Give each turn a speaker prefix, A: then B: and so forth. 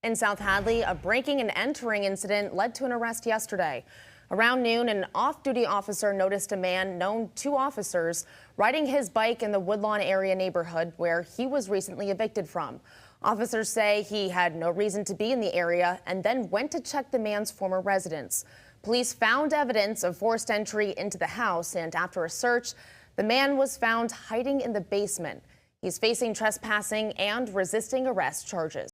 A: In South Hadley, a breaking and entering incident led to an arrest yesterday. Around noon, an off-duty officer noticed a man known to officers riding his bike in the Woodlawn area neighborhood where he was recently evicted from. Officers say he had no reason to be in the area and then went to check the man's former residence. Police found evidence of forced entry into the house, and after a search, the man was found hiding in the basement. He's facing trespassing and resisting arrest charges.